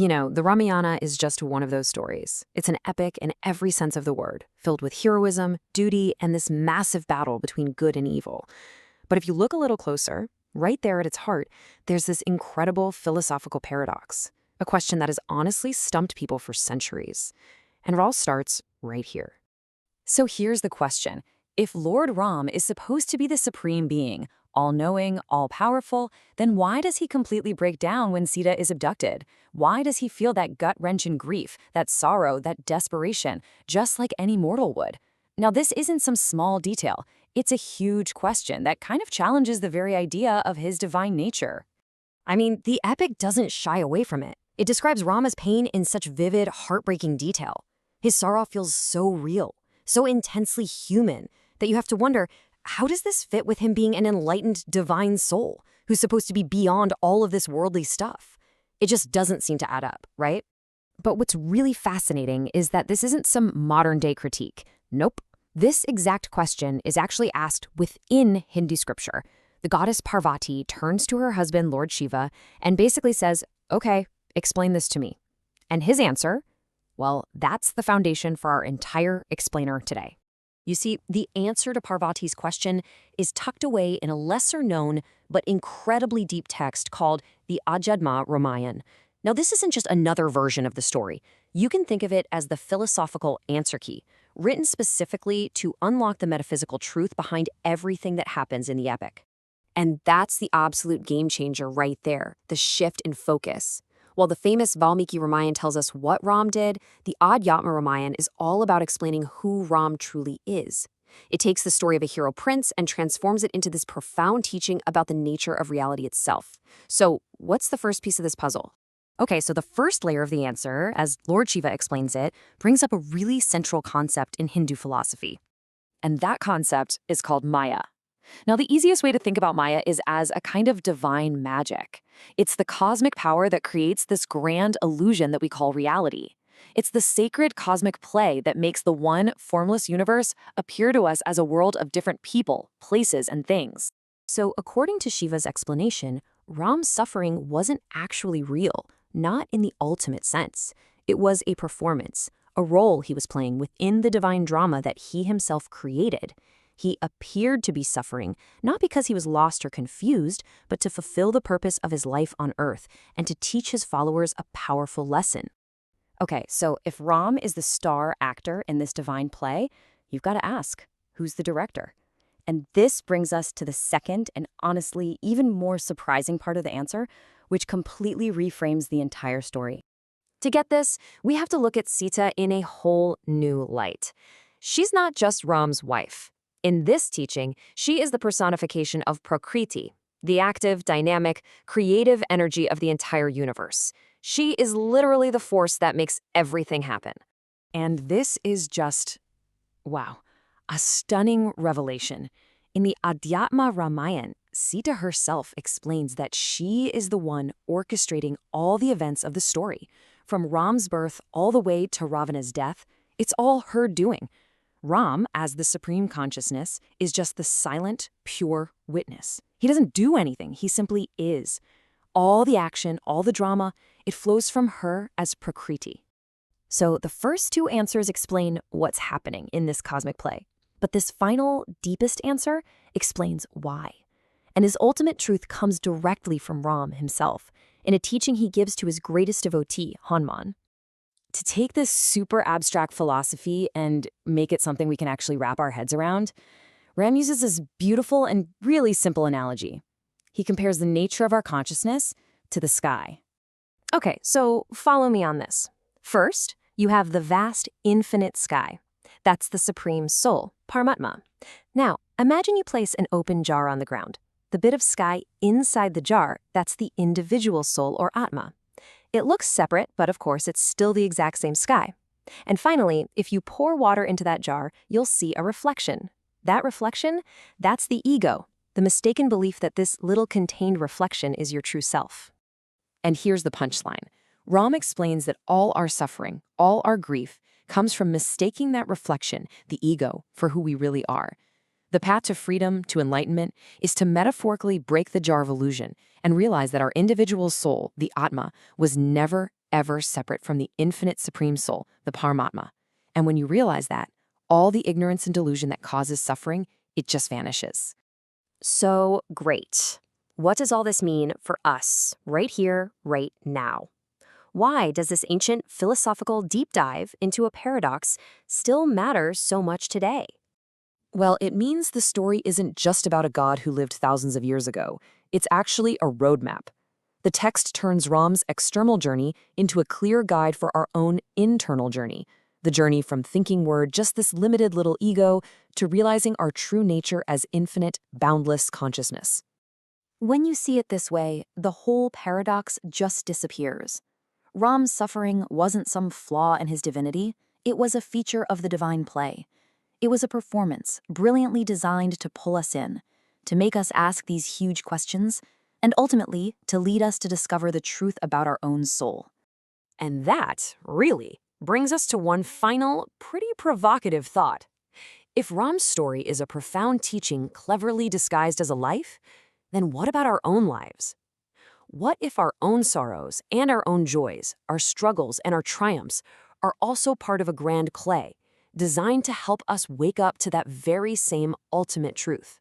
The Ramayana is just one of those stories. It's an epic in every sense of the word, filled with heroism, duty, and this massive battle between good and evil. But if you look a little closer, right there at its heart, there's this incredible philosophical paradox, a question that has honestly stumped people for centuries. And it all starts right here. So here's the question. If Lord Ram is supposed to be the supreme being, all-knowing, all-powerful, then why does he completely break down when Sita is abducted? Why does he feel that gut-wrenching grief, that sorrow, that desperation, just like any mortal would? Now, this isn't some small detail. It's a huge question that kind of challenges the very idea of his divine nature. I mean, the epic doesn't shy away from it. It describes Rama's pain in such vivid, heartbreaking detail. His sorrow feels so real, so intensely human, that you have to wonder, how does this fit with him being an enlightened divine soul who's supposed to be beyond all of this worldly stuff? It just doesn't seem to add up, right? But what's really fascinating is that this isn't some modern-day critique. Nope. This exact question is actually asked within Hindu scripture. The goddess Parvati turns to her husband, Lord Shiva, and basically says, "Okay, explain this to me." And his answer? Well, that's the foundation for our entire explainer today. You see, the answer to Parvati's question is tucked away in a lesser-known but incredibly deep text called the Adhyatma Ramayan. Now, this isn't just another version of the story. You can think of it as the philosophical answer key, written specifically to unlock the metaphysical truth behind everything that happens in the epic. And that's the absolute game changer right there, the shift in focus. While the famous Valmiki Ramayan tells us what Ram did, the Adhyatma Ramayan is all about explaining who Ram truly is. It takes the story of a hero prince and transforms it into this profound teaching about the nature of reality itself. So, what's the first piece of this puzzle? Okay, so the first layer of the answer, as Lord Shiva explains it, brings up a really central concept in Hindu philosophy. And that concept is called Maya. Now, the easiest way to think about Maya is as a kind of divine magic. It's the cosmic power that creates this grand illusion that we call reality. It's the sacred cosmic play that makes the one formless universe appear to us as a world of different people, places, and things. So, according to Shiva's explanation, Ram's suffering wasn't actually real, not in the ultimate sense. It was a performance, a role he was playing within the divine drama that he himself created. He appeared to be suffering, not because he was lost or confused, but to fulfill the purpose of his life on Earth and to teach his followers a powerful lesson. Okay, so if Ram is the star actor in this divine play, you've got to ask, who's the director? And this brings us to the second and honestly even more surprising part of the answer, which completely reframes the entire story. To get this, we have to look at Sita in a whole new light. She's not just Ram's wife. In this teaching, she is the personification of Prakriti, the active, dynamic, creative energy of the entire universe. She is literally the force that makes everything happen. And this is just, wow, a stunning revelation. In the Adhyatma Ramayan, Sita herself explains that she is the one orchestrating all the events of the story. From Ram's birth all the way to Ravana's death, it's all her doing. Ram, as the supreme consciousness, is just the silent, pure witness. He doesn't do anything, he simply is. All the action, all the drama, it flows from her as Prakriti. So the first two answers explain what's happening in this cosmic play. But this final, deepest answer explains why. And his ultimate truth comes directly from Ram himself, in a teaching he gives to his greatest devotee, Hanuman. To take this super abstract philosophy and make it something we can actually wrap our heads around, Ram uses this beautiful and really simple analogy. He compares the nature of our consciousness to the sky. Okay, so follow me on this. First, you have the vast, infinite sky. That's the supreme soul, Paramatma. Now, imagine you place an open jar on the ground. The bit of sky inside the jar, that's the individual soul or Atma. It looks separate, but of course it's still the exact same sky. And finally, if you pour water into that jar, you'll see a reflection. That reflection, that's the ego, the mistaken belief that this little contained reflection is your true self. And here's the punchline. Ram explains that all our suffering, all our grief, comes from mistaking that reflection, the ego, for who we really are. The path to freedom, to enlightenment, is to metaphorically break the jar of illusion and realize that our individual soul, the Atma, was never, ever separate from the infinite supreme soul, the Paramatma. And when you realize that, all the ignorance and delusion that causes suffering, it just vanishes. So great. What does all this mean for us, right here, right now? Why does this ancient philosophical deep dive into a paradox still matter so much today? Well, it means the story isn't just about a god who lived thousands of years ago. It's actually a roadmap. The text turns Ram's external journey into a clear guide for our own internal journey. The journey from thinking we're just this limited little ego to realizing our true nature as infinite, boundless consciousness. When you see it this way, the whole paradox just disappears. Ram's suffering wasn't some flaw in his divinity, it was a feature of the divine play. It was a performance brilliantly designed to pull us in, to make us ask these huge questions, and ultimately to lead us to discover the truth about our own soul. And that, really, brings us to one final, pretty provocative thought. If Ram's story is a profound teaching cleverly disguised as a life, then what about our own lives? What if our own sorrows and our own joys, our struggles and our triumphs, are also part of a grand play, designed to help us wake up to that very same ultimate truth?